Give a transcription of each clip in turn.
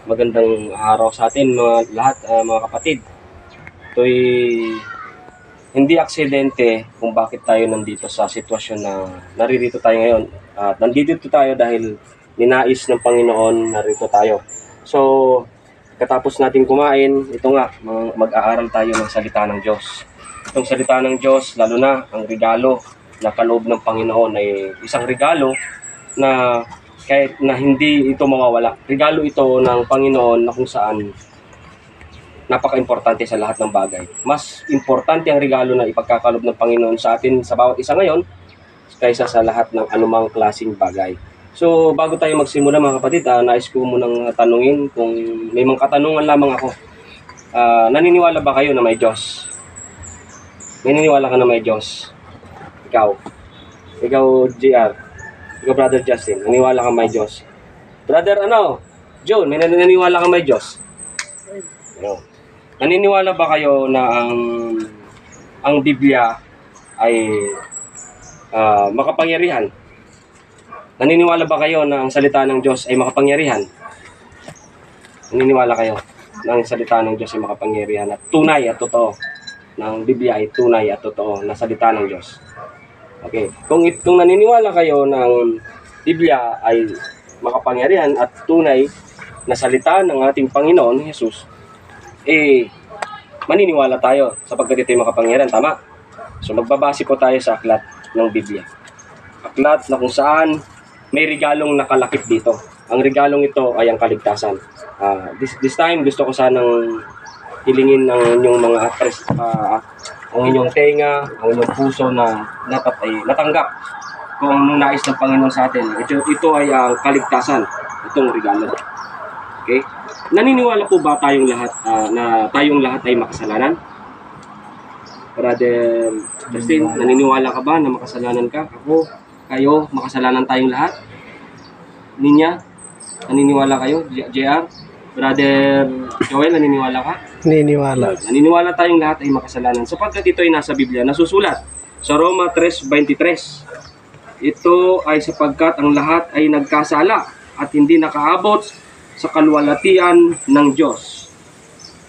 Magandang araw sa atin mga lahat, mga kapatid. Ito'y hindi aksidente kung bakit tayo nandito sa sitwasyon na naririto tayo ngayon. At nandito tayo dahil ninais ng Panginoon narito tayo. So, katapos natin kumain, ito nga, mag-aaral tayo ng salita ng Diyos. Itong salita ng Diyos, lalo na ang regalo na kaloob ng Panginoon ay isang regalo na kahit na hindi ito mawawala. Regalo ito ng Panginoon na kung saan napaka-importante sa lahat ng bagay. Mas importante ang regalo na ipagkakalob ng Panginoon sa atin sa bawat isa ngayon kaysa sa lahat ng anumang klaseng bagay. So, bago tayo magsimula mga kapatid, nais ko munang tanungin kung may mga katanungan lamang ako. Naniniwala ba kayo na may Diyos? Naniniwala ka na may Diyos? Ikaw JR. Ikaw, Brother Justin, naniniwala ka may Diyos? Brother, John, may naniniwala ka may Diyos? No. Naniniwala ba kayo na ang Biblia ay makapangyarihan? Naniniwala ba kayo na ang salita ng Diyos ay makapangyarihan? Naniniwala kayo na ang salita ng Diyos ay makapangyarihan at tunay at totoo? Na ang Biblia ay tunay at totoo na salita ng Diyos? Okay. Kung naniniwala kayo na ang Biblia ay makapangyarihan at tunay na salita ng ating Panginoon Jesus, maniniwala tayo sapagkat ito ay makapangyarihan, tama? So magbabase po tayo sa aklat ng Biblia. Aklat na kung saan may regalong nakalakip dito. Ang regalong ito ay ang kaligtasan. This time gusto ko sanang hilingin ng inyong mga ang inyong tenga, ang inyong puso na dapat ay natanggap kung anong nais ng Panginoon sa atin. Ito ay ang kaligtasan, itong regalo. Okay? Naniniwala po ba tayong lahat na tayong lahat ay makasalanan? Brother Justin, naniniwala ka ba na makasalanan ka? Ako, kayo, makasalanan tayong lahat? Ninya, naniniwala kayo? JR? Brother Joel, naniniwala ka? Naniniwala. Naniniwala tayong lahat ay makasalanan sapagkat ito ay nasa Biblia, nasusulat sa Roma 3:23. Ito ay sapagkat ang lahat ay nagkasala at hindi nakaabot sa kaluwalhatian ng Diyos.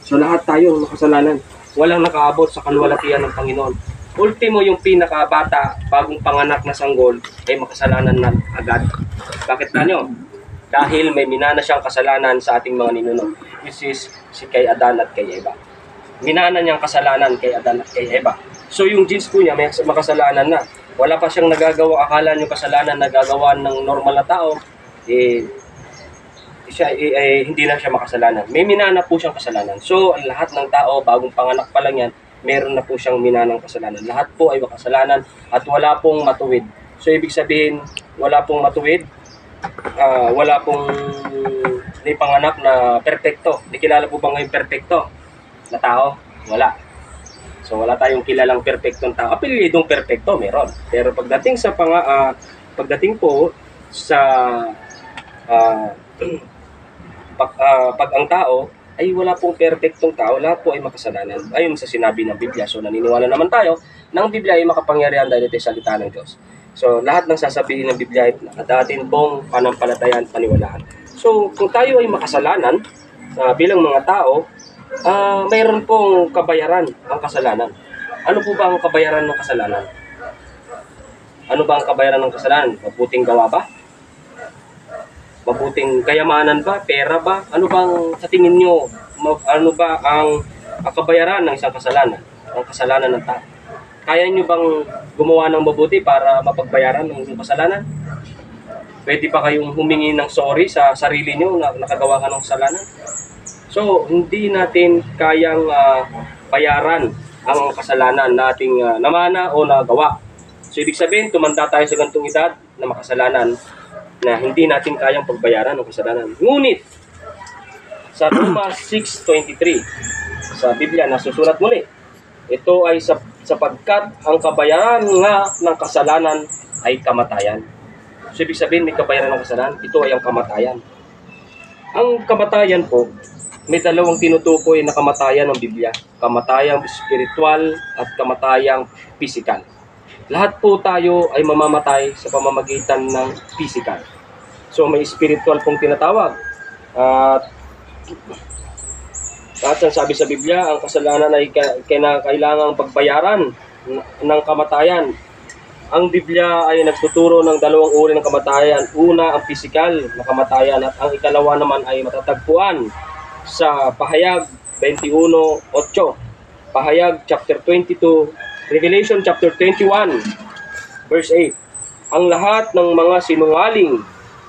So lahat tayo makasalanan. Walang nakaabot sa kaluwalhatian ng Panginoon. Ultimo yung pinakabata, bagong panganak na sanggol, ay makasalanan na agad. Bakit na nyo? Dahil may minana siyang kasalanan sa ating mga ninuno, which is si kay Adan at kay Eva. Minana niyang kasalanan kay Adan at kay Eva. So yung genes po niya may makasalanan na. Wala pa siyang nagagawa, akala niyo kasalanan na gagawa ng normal na tao, hindi na siya makasalanan. May minana po siyang kasalanan. So lahat ng tao, bagong panganak pa lang yan, meron na po siyang minanang kasalanan. Lahat po ay makasalanan at wala pong matuwid. So ibig sabihin, wala pong matuwid, wala pong may panganak na perpekto. Di kilala po ba ngayon perpekto na tao? Wala. So wala tayong kilalang perpektong tao. Apelidong perpekto meron. Pero pagdating sa pagdating po sa pag ang tao ay wala pong perpektong tao, lahat po ay makasalanan. Ayon sa sinabi ng Biblia. So naniniwala naman tayo na ang Biblia ay makapangyarihan dahil ito ay salita ng Diyos. So, lahat ng sasabihin ng Biblia ay atin pong panampalatayaan, paniwalaan. So, kung tayo ay makasalanan bilang mga tao, mayroon pong kabayaran ang kasalanan. Ano po ba ang kabayaran ng kasalanan? Ano ba ang kabayaran ng kasalanan? Mabuting gawa ba? Mabuting kayamanan ba? Pera ba? Ano bang sa tingin nyo? Ano ba ang kabayaran ng isang kasalanan? Ang kasalanan ng tao? Kaya nyo bang gumawa ng mabuti para mapagbayaran ng inyong kasalanan? Pwede pa kayong humingi ng sorry sa sarili nyo na nakagawa ka ng kasalanan? So, hindi natin kayang bayaran ang kasalanan nating namana o nagawa. So, ibig sabihin, tumanda tayo sa gantong edad na makasalanan na hindi natin kayang pagbayaran ng kasalanan. Ngunit, sa Roma 6:23, sa Biblia, nasusulat muli, ito ay sapagkat ang kabayaran nga ng kasalanan ay kamatayan. So, ibig sabihin, may kabayaran ng kasalanan, ito ay ang kamatayan. Ang kamatayan po, may dalawang tinutukoy na kamatayan ng Biblia. Kamatayang spiritual at kamatayang physical. Lahat po tayo ay mamamatay sa pamamagitan ng physical. So may spiritual pong tinatawag At ang sabi sa Biblia, ang kasalanan ay kailangang pagbayaran ng kamatayan. Ang Biblia ay nagtuturo ng dalawang uri ng kamatayan. Una, ang pisikal na kamatayan at ang ikalawa naman ay matatagpuan sa Pahayag 21:8, Pahayag chapter 22, Revelation chapter 21, verse 8. Ang lahat ng mga sinungaling,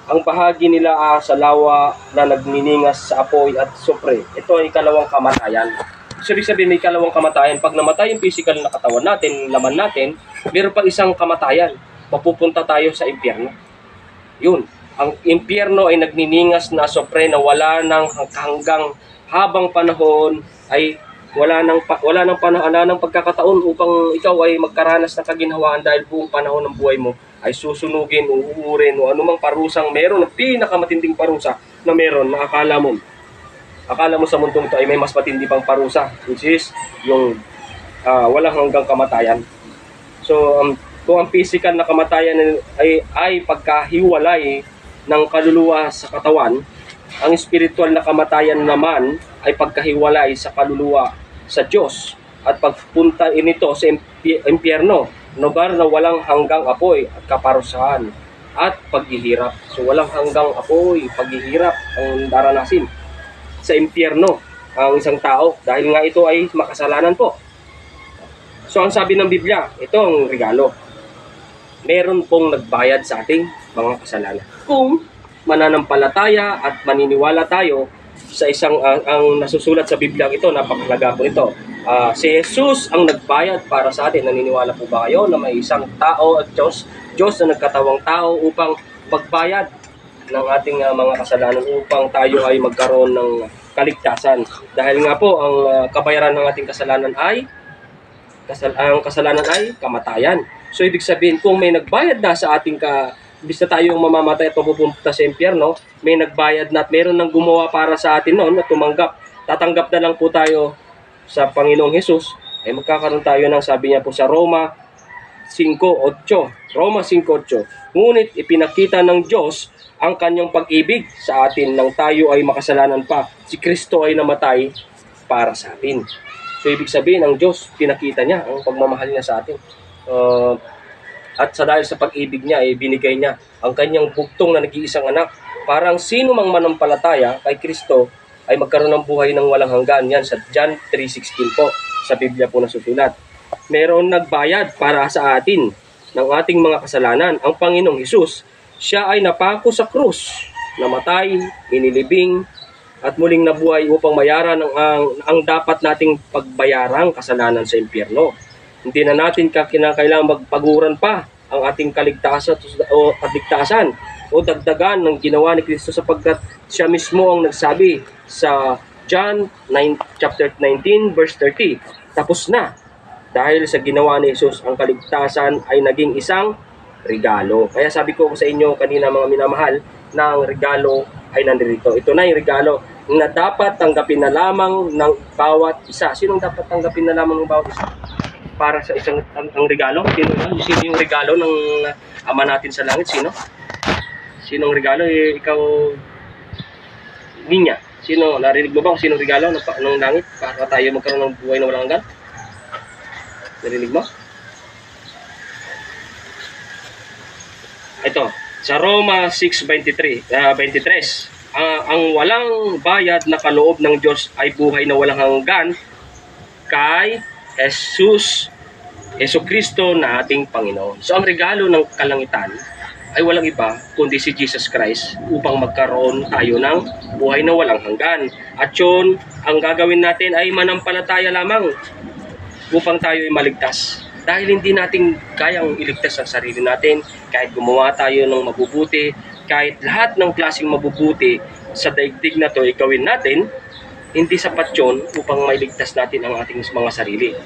ang bahagi nila sa lawa na nagniningas sa apoy at sufre. Ito ay ikalawang kamatayan. So, ibig sabihin may ikalawang kamatayan. Pag namatay yung physical na katawan natin, laman natin, meron pa isang kamatayan. Mapupunta tayo sa impyerno. Yun. Ang impyerno ay nagniningas na sufre na wala nang hanggang habang panahon ay wala nang pagkakataon upang ikaw ay magkaranas ng kaginhawaan dahil buong panahon ng buhay mo ay susunugin, uuurin o anumang parusang meron, pinakamatinding parusa na meron na akala mo sa mundong ito ay may mas matindi pang parusa, which is yung walang hanggang kamatayan. So kung ang physical na kamatayan ay pagkahiwalay ng kaluluwa sa katawan, ang spiritual na kamatayan naman ay pagkahiwalay sa kaluluwa sa Diyos at pagpunta nito sa impyerno, lugar na walang hanggang apoy at kaparusahan at paghihirap. So walang hanggang apoy, paghihirap ang daranasin sa impyerno ang isang tao dahil nga ito ay makasalanan po. So ang sabi ng Biblia, ito ang regalo. Meron pong nagbayad sa ating mga kasalanan. Kung mananampalataya at maniniwala tayo sa isang ang nasusulat sa Biblia ito, napakahalaga po ito. Si Jesus ang nagbayad para sa atin. Naniniwala po ba kayo na may isang tao at Diyos na nagkatawang tao upang magbayad ng ating mga kasalanan upang tayo ay magkaroon ng kaligtasan? Dahil nga po ang kabayaran ng ating kasalanan ay kamatayan. So ibig sabihin kung may nagbayad na sa ating imbis na tayong mamamatay at mapupunta sa impyerno, may nagbayad na at meron nang gumawa para sa atin noon at tatanggap na lang po tayo sa Panginoong Hesus, ay magkakaroon tayo ng sabi niya po sa Roma 5:8. Ngunit ipinakita ng Diyos ang kanyang pag-ibig sa atin nang tayo ay makasalanan pa. Si Kristo ay namatay para sa atin. So ibig sabihin ang Diyos, pinakita niya ang pagmamahal niya sa atin. At dahil sa pag-ibig niya ay binigay niya ang kanyang bugtong na nag-iisang anak. Parang sino mang manampalataya kay Kristo ay magkaroon ng buhay ng walang hanggan. Yan sa John 3:16 po, sa Biblia po nasusulat. Meron nagbayad para sa atin ng ating mga kasalanan. Ang Panginoong Hesus, siya ay napako sa krus, namatay, inilibing, at muling nabuhay upang mayaran ang dapat nating pagbayarang kasalanan sa impyerno. Hindi na natin kinakailangan magpaguran pa ang ating kaligtasan o dagdagan ng ginawa ni Kristo sapagkat siya mismo ang nagsabi sa John chapter 19 verse 30. Tapos na. Dahil sa ginawa ni Jesus, ang kaligtasan ay naging isang regalo. Kaya sabi ko sa inyo kanina mga minamahal, na ang regalo ay nandito. Ito na yung regalo na dapat tanggapin na lamang ng bawat isa. Sinong dapat tanggapin na lamang ng bawat isa? Para sa isang ang regalo, sino yung regalo ng Ama natin sa langit? Sinong regalo? Ikaw, Ninya. Sino, narinig mo ba kung sinong regalo ng langit para tayo magkaroon ng buhay na walang hanggan? Narinig mo? Ito, sa Roma 6:23, ang walang bayad na kaloob ng Diyos ay buhay na walang hanggan kay Jesu Kristo na ating Panginoon. So ang regalo ng kalangitan ay walang iba kundi si Jesus Christ upang magkaroon tayo ng buhay na walang hanggan. At yun, ang gagawin natin ay manampalataya lamang upang tayo ay maligtas. Dahil hindi natin kayang iligtas ang sarili natin, kahit gumawa tayo ng mabubuti, kahit lahat ng klaseng mabubuti sa daigdig na to ay gawin natin, hindi sapat yun upang mailigtas natin ang ating mga sarili.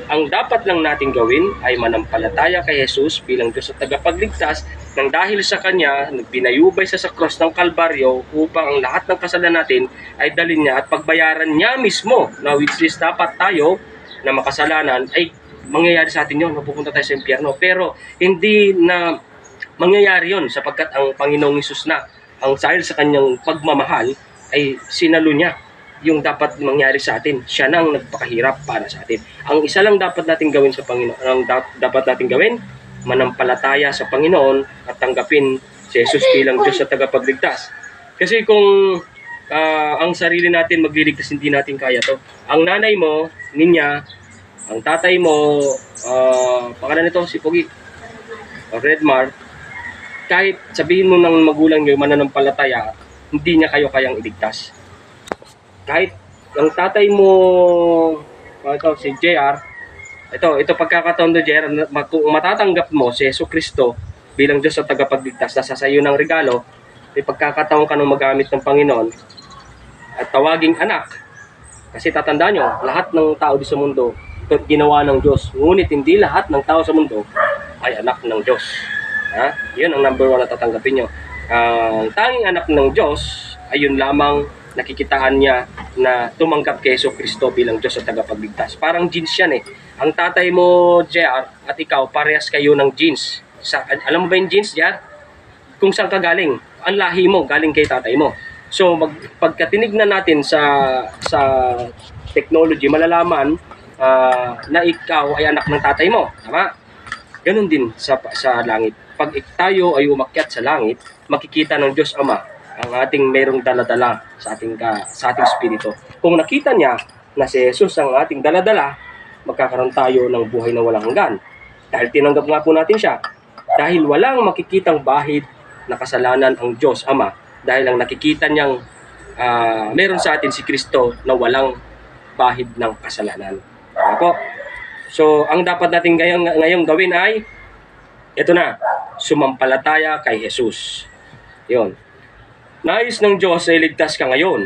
Ang dapat lang natin gawin ay manampalataya kay Jesus bilang Diyos at tagapagligtas nang dahil sa Kanya, nagpinayubay sa cross ng Kalbaryo upang ang lahat ng kasalanan natin ay dalhin niya at pagbayaran niya mismo, na which is dapat tayo na makasalanan ay mangyayari sa atin yun, mapupunta tayo sa impyerno. Pero hindi na mangyayari yun sapagkat ang Panginoong Hesus na ang dahil sa kanyang pagmamahal ay sinalo niya yung dapat mangyari sa atin. Siya na ang nagpakahirap para sa atin. Ang isa lang dapat natin gawin sa Panginoon, dapat natin gawin, manampalataya sa Panginoon at tanggapin si Jesus bilang Diyos at tagapagligtas. Kasi kung ang sarili natin magliligtas, hindi natin kaya to. Ang nanay mo, Ninya, ang tatay mo, pangalan nito, si Pogi, Redmar, kahit sabihin mo ng magulang nyo, mananampalataya, hindi niya kayo kayang iligtas. Kahit ang tatay mo, ito, si JR, ito pagkakataon do JR, kung matatanggap mo si Jesucristo bilang Diyos at tagapagligtas, nasa sa iyo ng regalo, may pagkakataon ka nung magamit ng Panginoon at tawaging anak. Kasi tatandaan nyo, lahat ng tao di sa mundo, ito ginawa ng Diyos. Ngunit hindi lahat ng tao sa mundo ay anak ng Diyos. Yun ang number 1 na tatanggapin nyo. Ang tanging anak ng Diyos ay yun lamang nakikitaan niya na tumanggap kay Jesucristo bilang Diyos at tagapagligtas. Parang genes yan eh. Ang tatay mo, JR, at ikaw, parehas kayo ng genes. Alam mo ba yung genes, JR? Kung saan ka galing? Ang lahi mo, galing kay tatay mo. So, pagka tinignan natin sa technology, malalaman na ikaw ay anak ng tatay mo. Tama? Ganon din sa langit. Pag tayo ay umakyat sa langit, makikita ng Diyos Ama ang ating merong daladala sa ating espiritu. Kung nakita niya na si Jesus ang ating daladala, magkakaroon tayo ng buhay na walang hanggan. Dahil tinanggap nga po natin siya. Dahil walang makikitang bahid na kasalanan ang Diyos Ama. Dahil ang nakikita niyang meron sa atin si Kristo na walang bahid ng kasalanan. Ako. So, ang dapat natin ngayong gawin ay ito na, sumampalataya kay Jesus. Yun. Nais ng Diyos ay ligtas ka ngayon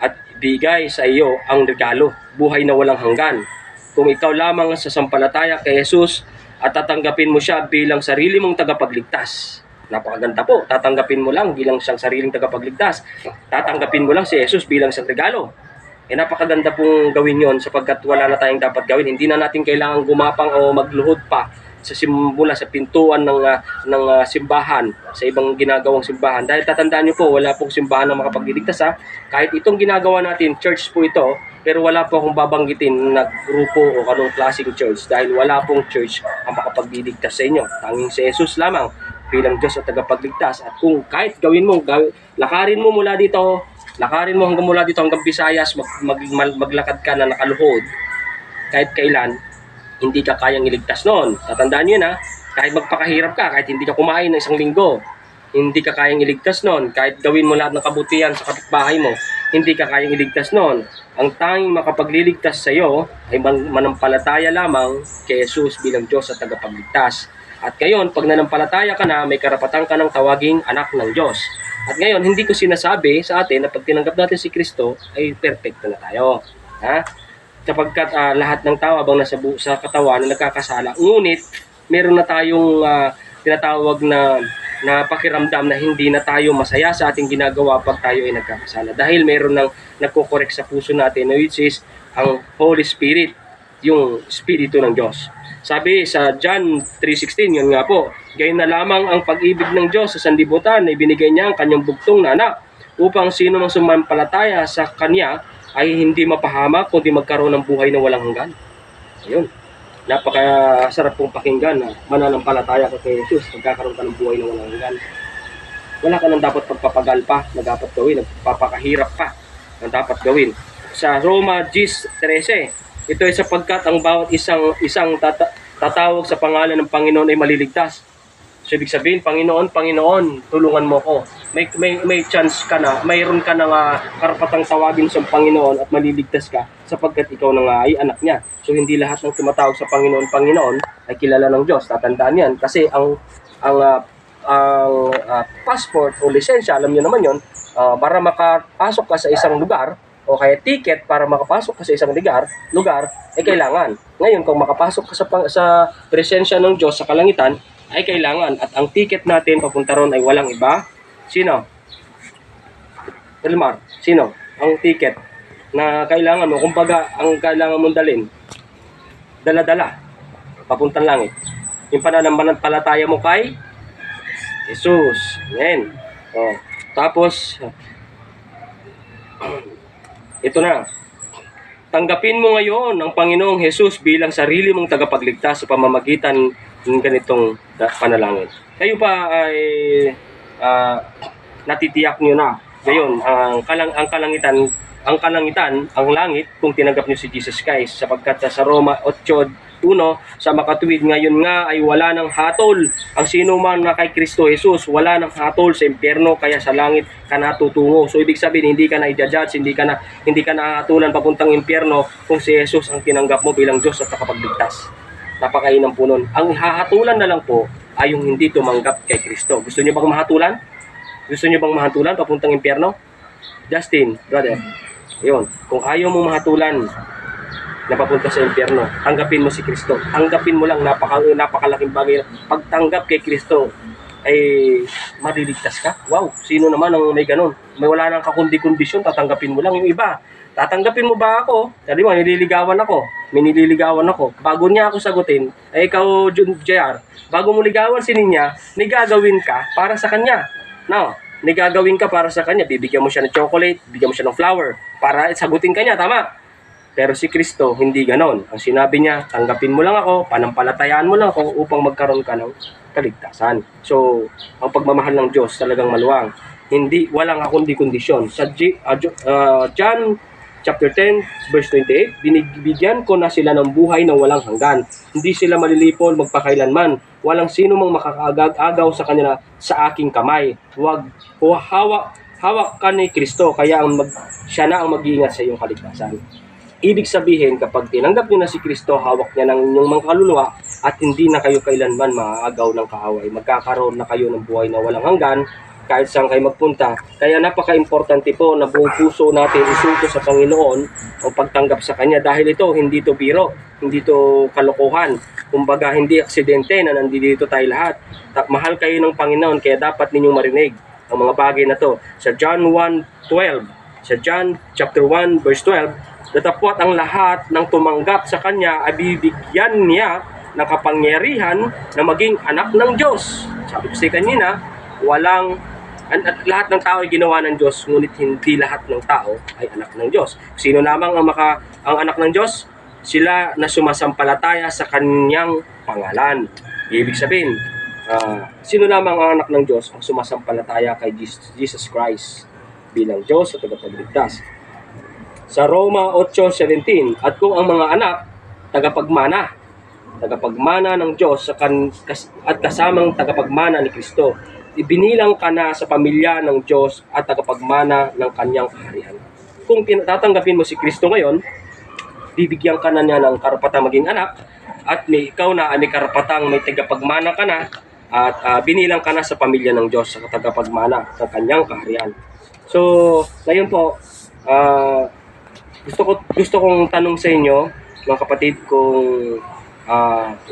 at bigay sa iyo ang regalo, buhay na walang hanggan. Kung ikaw lamang sasampalataya kay Jesus at tatanggapin mo siya bilang sarili mong tagapagligtas. Napakaganda po, tatanggapin mo lang bilang siyang sariling tagapagligtas. Tatanggapin mo lang si Jesus bilang isang regalo. Napakaganda pong gawin yon sapagkat wala na tayong dapat gawin. Hindi na natin kailangan gumapang o magluhod pa mula sa pintuan ng simbahan, sa ibang ginagawang simbahan. Dahil tatandaan nyo po, wala pong simbahan na makapagliligtas ha. Kahit itong ginagawa natin, church po ito, pero wala po akong babanggitin na grupo o anong klaseng church dahil wala pong church ang makapagliligtas sa inyo. Tanging si Jesus lamang bilang Diyos at tagapagligtas. At kung kahit gawin mo, lakarin mo mula dito, hanggang Visayas, maglakad ka na nakaluhod, kahit kailan, hindi ka kayang iligtas noon. Tatandaan nyo na, kahit magpakahirap ka, kahit hindi ka kumain ng 1 linggo, hindi ka kayang iligtas noon. Kahit gawin mo lahat ng kabutihan sa kapitbahay mo, hindi ka kayang iligtas noon. Ang tanging makapagliligtas sa iyo ay manampalataya lamang kay Jesus bilang Diyos at tagapagligtas. At ngayon, pag nanampalataya ka na, may karapatan ka ng tawaging anak ng Diyos. At ngayon, hindi ko sinasabi sa atin na pag tinanggap natin si Kristo, ay perfecto na tayo. Sapagkat lahat ng tao habang nasa sa katawan na nagkakasala. Ngunit, meron na tayong tinatawag na pakiramdam na hindi na tayo masaya sa ating ginagawa pag tayo ay nagkakasala. Dahil meron nang nagko-correct sa puso natin, which is ang Holy Spirit, yung Espiritu ng Diyos. Sabi sa John 3:16, yun nga po, gayon na lamang ang pag-ibig ng Diyos sa sanlibutan na ibinigay niya ang kanyang bugtong na anak upang sino mang sumampalataya sa Kanya ay hindi mapahamak kundi magkaroon ng buhay na walang hanggan. Ayun. Napakasarap pong pakinggan na mananampalataya ka kay Jesus, magkakaroon ka ng buhay na walang hanggan. Wala ka nang dapat pagpapagal pa na dapat gawin, nagpapakahirap pa na dapat gawin. Sa Roma 10:13, ito ay sapagkat ang bawat isang tatawag sa pangalan ng Panginoon ay maliligtas. So, ibig sabihin, Panginoon, tulungan mo ko. May chance ka na, mayroon ka na karapatang tawagin sa Panginoon at maliligtas ka sapagkat ikaw na nga ay anak niya. So, hindi lahat ng tumatawag sa Panginoon ay kilala ng Diyos. Tatandaan yan. Kasi ang passport o lisensya, alam niyo naman yon, para makapasok ka sa isang lugar, o kaya ticket para makapasok ka sa isang lugar, ay kailangan. Ngayon, kung makapasok ka sa presensya ng Diyos sa kalangitan, ay kailangan. At ang ticket natin papunta ron ay walang iba. Sino? Elmar, sino? Ang ticket na kailangan mo, kumbaga, ang kailangan mong dalhin, dala-dala, papuntang langit. Yung pananampalataya mo kay Jesus. Amen. Tapos, ito na. Tanggapin mo ngayon ang Panginoong Jesus bilang sarili mong tagapagligtas sa pamamagitan ng ganitong panalangin. Kayo pa ay natitiyak nyo na. Ngayon, ang langit kung tinanggap nyo si Jesus Christ, sapagkat sa Roma 8:1 sa makatuwid ngayon nga ay wala ng hatol ang sino man na kay Kristo Jesus, wala ng hatol sa impyerno, kaya sa langit ka natutungo. So ibig sabihin, hindi ka na i-judge, hindi ka na hatulan papuntang impyerno kung si Jesus ang tinanggap mo bilang Diyos at nakapagligtas. Napakainam po nun. Ang hahatulan na lang po ay yung hindi tumanggap kay Kristo. Gusto niyo bang mahatulan? Gusto niyo bang mahatulan papuntang impyerno? Justin, brother, yun, kung ayaw mo mahatulan na papunta sa impyerno, tanggapin mo si Kristo. Tanggapin mo lang, napakalaking bagay. Pagtanggap kay Kristo, ay maliligtas ka. Wow, sino naman ang may ganun? May wala nang kakundi-kondisyon, tatanggapin mo lang. Yung iba, tatanggapin mo ba ako? Sabi mo, nililigawan ako. May nililigawan ako. Bago niya ako sagutin, ay ikaw, JR, bago mo ligawan si Ninya, nigagawin ka para sa kanya. No, nigagawin ka para sa kanya. Bibigyan mo siya ng chocolate, bibigyan mo siya ng flower, para sagutin kanya, tama? Pero si Kristo, hindi ganon. Ang sinabi niya, tanggapin mo lang ako, panampalatayaan mo lang ako upang magkaroon ka ng kaligtasan. So, ang pagmamahal ng Diyos talagang maluwang. Hindi, walang kundi-kondisyon. Sa John chapter 10, verse 28, binibigyan ko na sila ng buhay na walang hanggan. Hindi sila malilipol magpakailanman. Walang sino mang makakaagaw sa kanila sa aking kamay. Hawak ka ni Kristo, kaya siya na ang mag-iingat sa iyong kaligtasan. Ibig sabihin, kapag tinanggap nyo na si Kristo, hawak niya ng inyong mga kaluluwa at hindi na kayo kailanman maaagaw ng kaaway. Magkakaroon na kayo ng buhay na walang hanggan kahit saan kayo magpunta. Kaya napaka-importante po na buong puso natin isuko sa Panginoon ang pagtanggap sa Kanya. Dahil ito, hindi to biro, hindi to kalokohan. Kumbaga, hindi aksidente na nandito tayo lahat. Mahal kayo ng Panginoon, kaya dapat ninyong marinig ang mga bagay na to. Sa John 1:12, sa John chapter 1 verse 12, datapwat ang lahat ng tumanggap sa Kanya ay bibigyan niya ng kapangyarihan na maging anak ng Diyos. Sabi ko sa kanina, lahat ng tao ay ginawa ng Diyos, ngunit hindi lahat ng tao ay anak ng Diyos. Sino lamang ang anak ng Diyos? Sila na sumasampalataya sa Kanyang pangalan. Ibig sabihin, sino lamang ang anak ng Diyos ang sumasampalataya kay Jesus Christ bilang Diyos at tagapagligtas. Sa Roma 8:17, at kung ang mga anak tagapagmana ng Diyos at kasamang tagapagmana ni Kristo, ibinilang ka na sa pamilya ng Diyos at tagapagmana ng Kanyang kaharian. Kung tatanggapin mo si Kristo ngayon, bibigyan ka na niya ng karapatang maging anak, at ikaw na may karapatang may tagapagmana ka na, at binilang ka na sa pamilya ng Diyos at tagapagmana ng Kanyang kaharian. So, ngayon po, gusto kong tanong sa inyo, mga kapatid, kung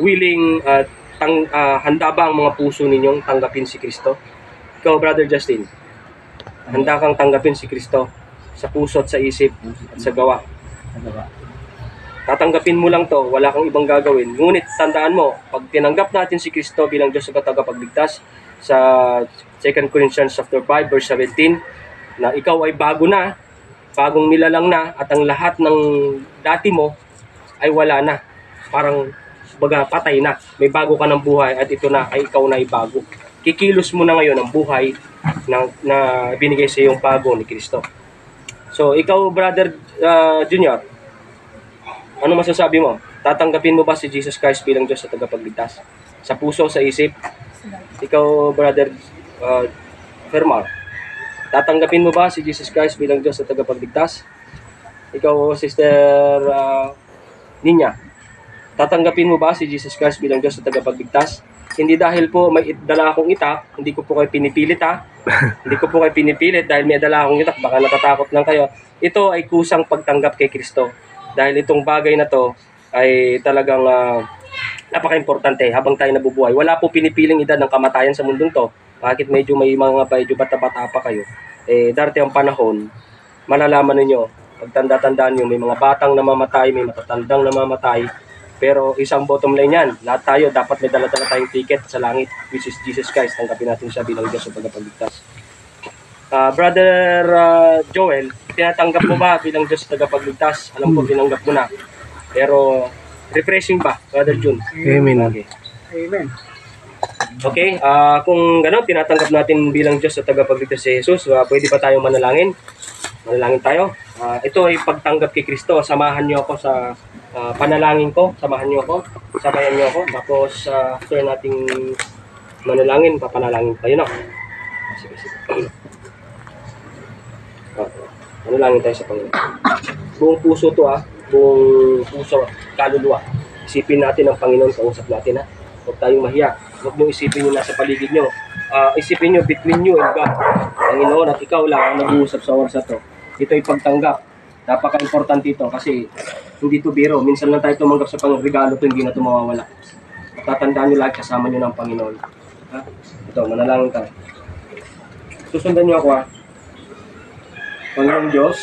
willing handa ba ang mga puso ninyong tanggapin si Kristo? Ikaw, Brother Justin, handa kang tanggapin si Kristo sa puso at sa isip at sa gawa? Tatanggapin mo lang to, wala kang ibang gagawin. Ngunit tandaan mo, pag tinanggap natin si Kristo bilang Diyos at tagapagligtas, sa 2 Corinthians chapter 5 verse 17, na ikaw ay bagong nilalang na, at ang lahat ng dati mo ay wala na. Parang patay na. May bago ka ng buhay at ito na ay ikaw na ay bago. Kikilos mo na ngayon ang buhay na binigay sa iyong bago ni Kristo. So, ikaw, Brother Junior, ano masasabi mo? Tatanggapin mo ba si Jesus Christ bilang Diyos at tagapagligtas? Sa puso, sa isip? Ikaw, Brother Fermar, tatanggapin mo ba si Jesus Christ bilang Diyos at tagapagligtas? Ikaw, Sister Ninya, tatanggapin mo ba si Jesus Christ bilang Diyos at tagapagligtas? Hindi dahil po may dala akong itak, hindi ko po kayo pinipilit Hindi ko po kayo pinipilit dahil may dala akong itak, baka natatakot lang kayo. Ito ay kusang pagtanggap kay Kristo. Dahil itong bagay na to ay talagang napaka-importante habang tayo nabubuhay. Wala po pinipiling edad ng kamatayan sa mundong to. Bakit medyo bata-bata pa kayo? Darating ang panahon, malalaman ninyo, pagtanda-tandaan nyo, may mga batang namamatay, may matatandang namamatay. Pero isang bottom line yan, lahat tayo dapat may dala-dala tayong ticket sa langit, which is Jesus Christ. Tanggapin natin siya bilang Diyos at tagapagligtas. Brother Joel, tinatanggap mo ba bilang Diyos tagapagligtas? Alam ko, tinanggap mo na. Pero, refreshing ba, Brother Jun? Amen. Okay. Amen. Okay, kung gano'n, tinatanggap natin bilang Diyos sa tagapagligtas si Jesus, pwede ba tayong manalangin? Manalangin tayo. Ito ay pagtanggap kay Kristo. Samahan niyo ako sa panalangin ko. Samahan niyo ako. Sabayan niyo ako. Tapos, after nating manalangin, papanalangin tayo na. Sige, sige. Manalangin tayo sa Panginoon. Buong puso to buong puso, kaluluwa. Isipin natin ang Panginoon, kausap natin Huwag tayong mahiya. Huwag nyo isipin yung nasa paligid nyo. Isipin nyo between you and God. Panginoon at ikaw lang ang nag-uusap sa oras na to. Ito ay pagtanggap. Napaka-importante ito kasi hindi to biro. Minsan lang tayo tumanggap sa pang-regalo to, hindi na ito mawawala. Tatandaan nyo lahat, kasama nyo ng Panginoon. Ito, manalangin tayo. Susundan nyo ako Panginoon Diyos.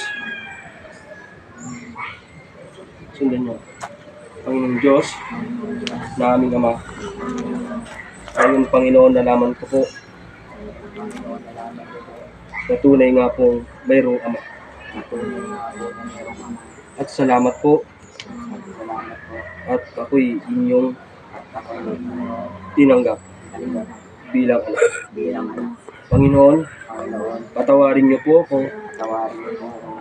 Sundan nyo. Panginoon Diyos, na aming Ama. Ngayon, Panginoon, nalaman ko po na tunay nga pong mayroong Ama. At salamat po. At ako'y inyong tinanggap bilang anak. Panginoon, patawarin niyo po ako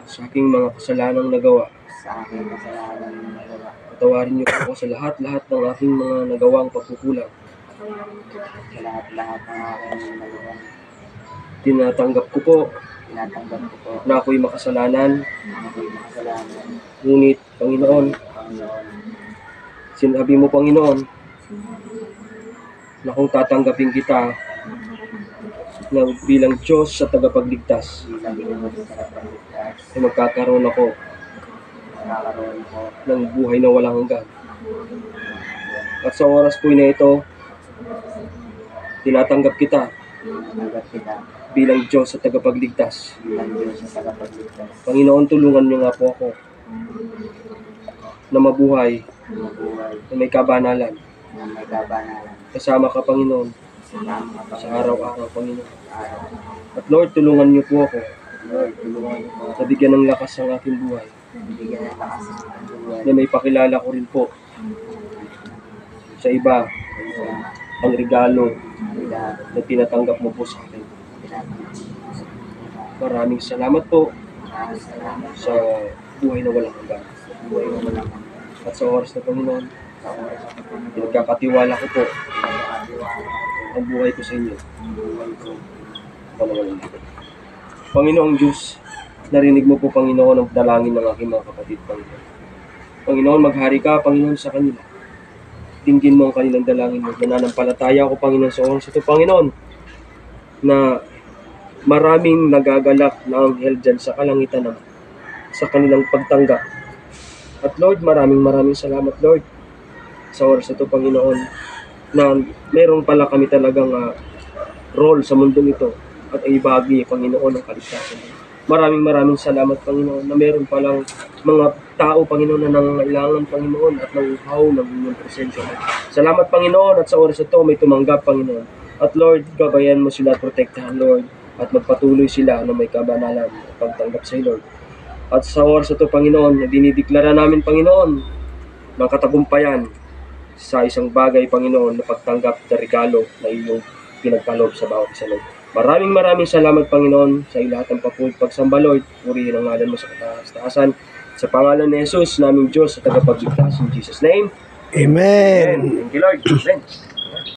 sa aking mga kasalanang nagawa. Patawarin niyo po ako sa lahat-lahat ng aking mga nagawang pagkukulang. Tinatanggap ko po na ako'y makasalanan. Ngunit, Panginoon, sinabi mo, Panginoon, na kung tatanggapin kita na bilang Diyos sa tagapagligtas, ay magkakaroon ako ng buhay na walang hanggan. At sa oras po na ito, tinatanggap kita bilang Diyos sa tagapagligtas. Panginoon, tulungan niyo nga po ako na mabuhay na may kabanalan. Kasama ka, Panginoon, sa araw-araw, Panginoon. At Lord, tulungan niyo po ako na bigyan ng lakas ang aking buhay. Na may pakilala ko rin po sa iba ang regalo na tinatanggap mo po sa akin. Maraming salamat po sa buhay na walang hanggan. At sa oras na, Panginoon, pinagkakatiwala ko po ang buhay ko sa inyo. Panginoong Diyos, narinig mo po, Panginoon, ang dalangin ng aking mga kapatid, Panginoon. Panginoon, maghari ka, Panginoon, sa kanila. Dinggin mo ang kanilang dalangin mo. Nananampalataya ako, Panginoon, sa oras ito, Panginoon, na maraming nagagalak na anghel dyan sa kalangitan naman, sa kanilang pagtanggap. At Lord, maraming salamat, Lord, sa oras ito, Panginoon, na meron pala kami talagang role sa mundong ito at ay ibagi, Panginoon, ang kaligtasan. Maraming salamat, Panginoon, na meron palang mga tao, Panginoon, na nangangailangan, Panginoon, at nanguhaw ng inyong presensya. Salamat, Panginoon, at sa oras ito may tumanggap, Panginoon. At Lord, gabayan mo sila at protektahan, Lord, at magpatuloy sila na may kabanalan at pagtanggap sa Lord. At sa oras ito, Panginoon, dinideklara namin, Panginoon, ng katagumpayan sa isang bagay, Panginoon, na pagtanggap na regalo na iyong pinagkaloob sa bawat isa, Lord. Maraming salamat, Panginoon, sa lahat ng pagsamba, Lord. Purihin ang ngalan mo sa kataas-taasan. Sa pangalan ni Jesus, naming Diyos, sa tagapagligtas, in Jesus' name. Amen. Thank you, Lord. Amen.